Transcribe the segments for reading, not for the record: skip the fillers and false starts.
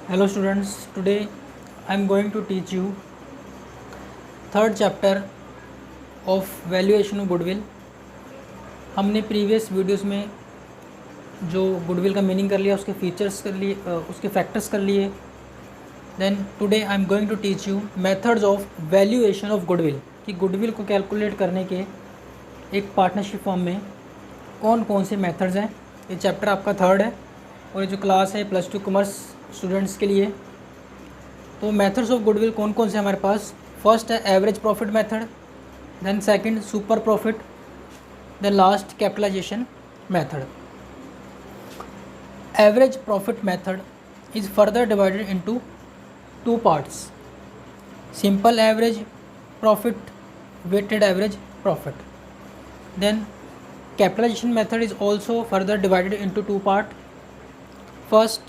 Hello students, today I am going to teach you third chapter of valuation of goodwill। हमने previous videos में जो goodwill का meaning कर लिया, उसके फीचर्स कर लिए, उसके फैक्टर्स कर लिए। Then today I am going to teach you methods of valuation of goodwill, कि गुडविल को कैलकुलेट करने के एक पार्टनरशिप फॉर्म में कौन कौन से मेथड्स हैं। ये चैप्टर आपका थर्ड है और ये जो क्लास है +2 कॉमर्स स्टूडेंट्स के लिए। तो मेथड्स ऑफ गुडविल कौन कौन से हमारे पास, फर्स्ट है average profit method, then second super profit, then last capitalization method. Average profit method is further divided into two parts, simple average profit, weighted average profit. Then capitalization method is also further divided into two part, first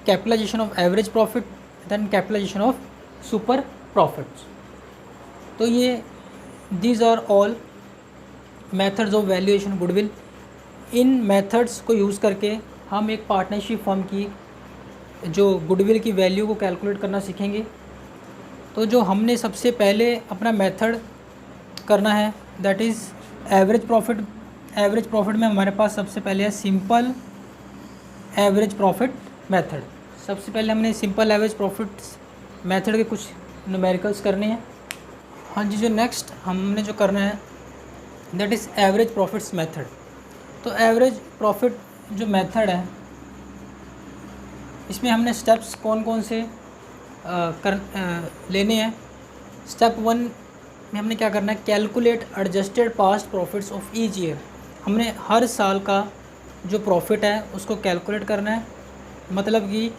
capitalization of average profit, then capitalization of super profits। तो ये these are all methods of valuation goodwill। In methods को use करके हम एक partnership firm की जो goodwill की value को कैलकुलेट करना सीखेंगे। तो जो हमने सबसे पहले अपना मेथड करना है that is average profit. Average profit में हमारे पास सबसे पहले है सिंपल एवरेज प्रॉफिट मेथड। सबसे पहले हमने सिंपल एवरेज प्रॉफिट मेथड के कुछ न्यूमेरिकल्स करने हैं। हाँ जी, जो नेक्स्ट हमने जो करना है that is average profits method. तो एवरेज प्रॉफिट जो मेथड है इसमें हमने स्टेप्स कौन कौन से लेने हैं। स्टेप 1 में हमने क्या करना है, calculate adjusted past profits of each year. हमने हर साल का जो प्रॉफिट है उसको कैलकुलेट करना है, मतलब कि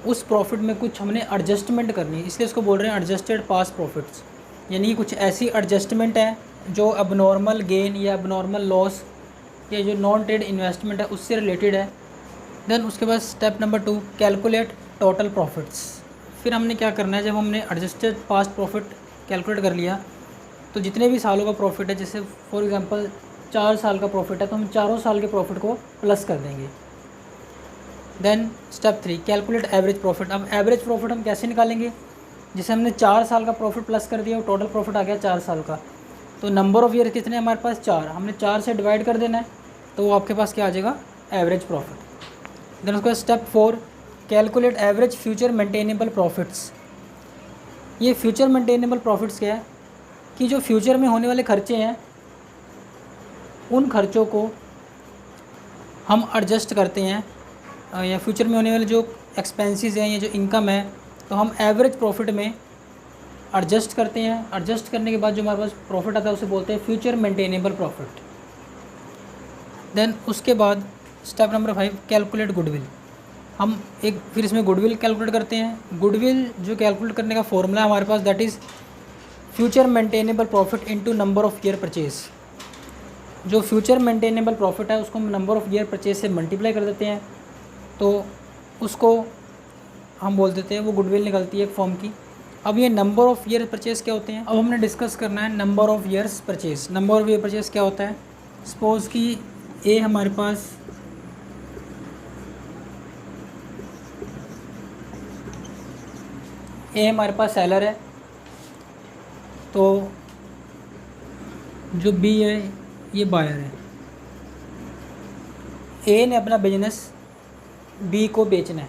उस प्रॉफिट में कुछ हमने एडजस्टमेंट करनी है, इसलिए उसको बोल रहे हैं एडजस्टेड पास्ट प्रॉफिट्स। यानी कुछ ऐसी एडजस्टमेंट है जो अबनॉर्मल गेन या अबनॉर्मल लॉस या जो नॉन ट्रेड इन्वेस्टमेंट है उससे रिलेटेड है। देन उसके बाद step number 2 calculate total profits. फिर हमने क्या करना है, जब हमने एडजस्टेड पास्ट प्रॉफिट कैलकुलेट कर लिया तो जितने भी सालों का प्रॉफिट है, जैसे फॉर एग्जांपल 4 साल का प्रॉफिट है तो हम चारों साल के प्रॉफिट को प्लस कर देंगे। Then step 3 calculate average profit. अब एवरेज प्रॉफिट हम कैसे निकालेंगे, जैसे हमने 4 साल का प्रॉफिट प्लस कर दिया और टोटल प्रॉफिट आ गया 4 साल का, तो नंबर ऑफ़ ईयर कितने हमारे पास 4, हमने 4 से डिवाइड कर देना है तो वो आपके पास क्या आ जाएगा, एवरेज प्रॉफिट। देन उसके बाद step 4 calculate average future maintainable profits. ये फ्यूचर मेंटेनेबल प्रॉफिट्स क्या है कि जो फ्यूचर में होने वाले खर्चे हैं उन खर्चों को हम एडजस्ट करते हैं, या फ्यूचर में होने वाले जो एक्सपेंसेस हैं या जो इनकम है तो हम एवरेज प्रॉफिट में एडजस्ट करते हैं। एडजस्ट करने के बाद जो हमारे पास प्रॉफिट आता है उसे बोलते हैं फ्यूचर मेंटेनेबल प्रॉफिट। देन उसके बाद स्टेप नंबर 5 कैलकुलेट गुडविल। हम एक फिर इसमें गुडविल कैलकुलेट करते हैं। गुडविल जो कैलकुलेट करने का फॉर्मूला है हमारे पास that is future maintainable profit into number of year purchase. जो फ्यूचर मेंटेनेबल प्रॉफिट है उसको हम नंबर ऑफ़ ईयर परचेज से मल्टीप्लाई कर देते हैं तो उसको हम बोल देते हैं, वो गुडविल निकलती है एक फॉर्म की। अब ये नंबर ऑफ़ ईयर परचेज क्या होते हैं, अब हमने डिस्कस करना है number of years purchase. Number of year purchase क्या होता है, सपोज़ कि ए हमारे पास सेलर है, तो जो बी है ये बायर है। ए ने अपना बिजनेस बी को बेचना है,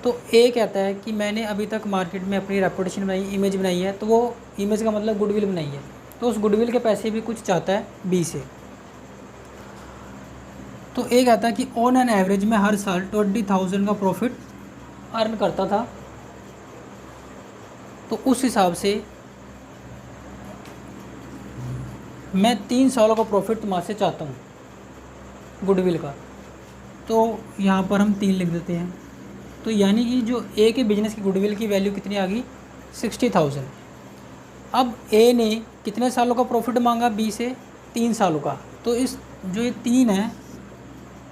तो ए कहता है कि मैंने अभी तक मार्केट में अपनी रेपुटेशन बनाई, इमेज बनाई है, तो वो इमेज का मतलब गुडविल बनाई है, तो उस गुडविल के पैसे भी कुछ चाहता है बी से। तो ए कहता है कि ऑन एन एवरेज में हर साल 20,000 का प्रॉफिट अर्न करता था, तो उस हिसाब से मैं 3 सालों का प्रॉफिट तुम्हारे से चाहता हूँ गुडविल का। तो यहाँ पर हम 3 लिख देते हैं, तो यानी कि जो ए के बिजनेस की गुडविल की वैल्यू कितनी आ गई, 60,000। अब ए ने कितने सालों का प्रॉफिट मांगा बी से, 3 सालों का, तो इस जो ये 3 है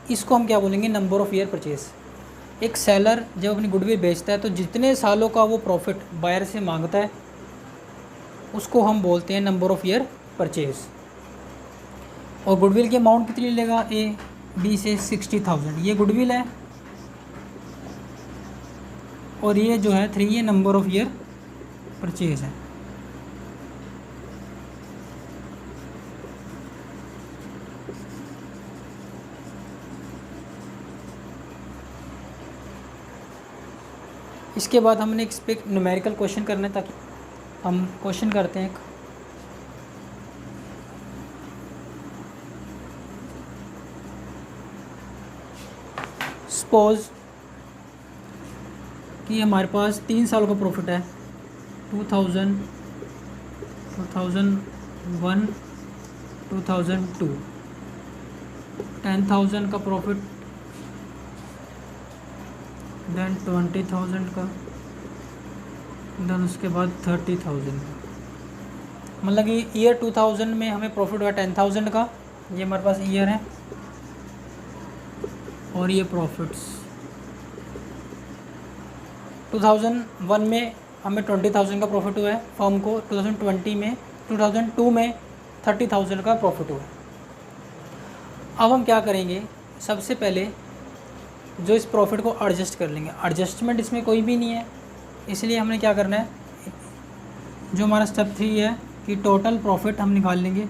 इसको हम क्या बोलेंगे, नंबर ऑफ़ ईयर परचेज। एक सेलर जब अपनी गुडविल बेचता है तो जितने सालों का वो प्रॉफिट बायर से मांगता है उसको हम बोलते हैं नंबर ऑफ़ ईयर परचेज। और गुडविल की अमाउंट कितनी लेगा ए बी से, 60,000। ये गुडविल है और ये जो है 3 ये नंबर ऑफ़ ईयर परचेज है। इसके बाद हमने इस पे न्यूमेरिकल क्वेश्चन करना है, ताकि हम क्वेश्चन करते हैं। सपोज कि हमारे पास 3 साल का प्रॉफिट है, 2000, 2001, 2002, 10,000 का प्रॉफिट, देन 20,000 का, देन उसके बाद 30,000 का। मतलब कि ईयर 2000 में हमें प्रॉफिट हुआ 10,000 का, ये हमारे पास ईयर है, और ये प्रॉफिट्स 2001 में हमें 20,000 का प्रॉफिट हुआ है फर्म को, 2002 में 30,000 का प्रॉफिट हुआ है। अब हम क्या करेंगे, सबसे पहले जो इस प्रॉफिट को एडजस्ट कर लेंगे। एडजस्टमेंट इसमें कोई भी नहीं है, इसलिए हमने क्या करना है, जो हमारा स्टेप 3 है कि टोटल प्रॉफिट हम निकाल लेंगे।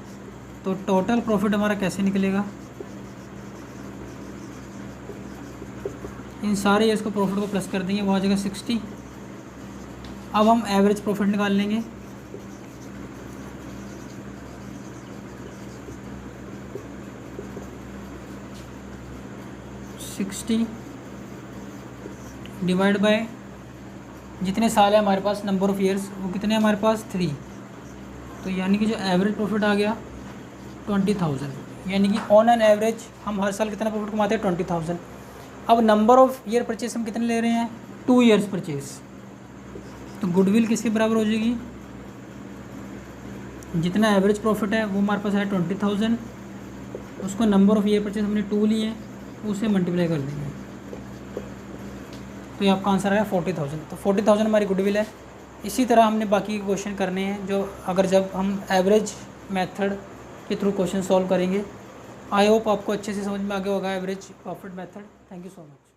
तो टोटल प्रॉफिट हमारा कैसे निकलेगा, इन सारे ईयर्स को प्रॉफिट को प्लस कर देंगे, वो आ जाएगा 60। अब हम एवरेज प्रॉफिट निकाल लेंगे। डिवाइड बाय जितने साल है हमारे पास, नंबर ऑफ़ ईयर्स, वो कितने हमारे पास 3। तो यानी कि जो एवरेज प्रॉफिट आ गया 20,000, यानी कि ऑन एन एवरेज हम हर साल कितना प्रॉफिट कमाते हैं 20,000। अब नंबर ऑफ़ ईयर परचेज हम कितने ले रहे हैं, 2 ईयर्स परचेज। तो गुडविल किसके बराबर हो जाएगी, जितना एवरेज प्रॉफिट है वो हमारे पास है 20,000, उसको नंबर ऑफ़ ईयर परचेज हमने 2 लिए, उसे मल्टीप्लाई कर देंगे, तो ये आपका आंसर आया 40,000। तो 40,000 हमारी गुडविल है। इसी तरह हमने बाकी के क्वेश्चन करने हैं, जो अगर जब हम एवरेज मेथड के थ्रू क्वेश्चन सॉल्व करेंगे। आई होप आपको अच्छे से समझ में आ गया होगा average profit method. Thank you so much.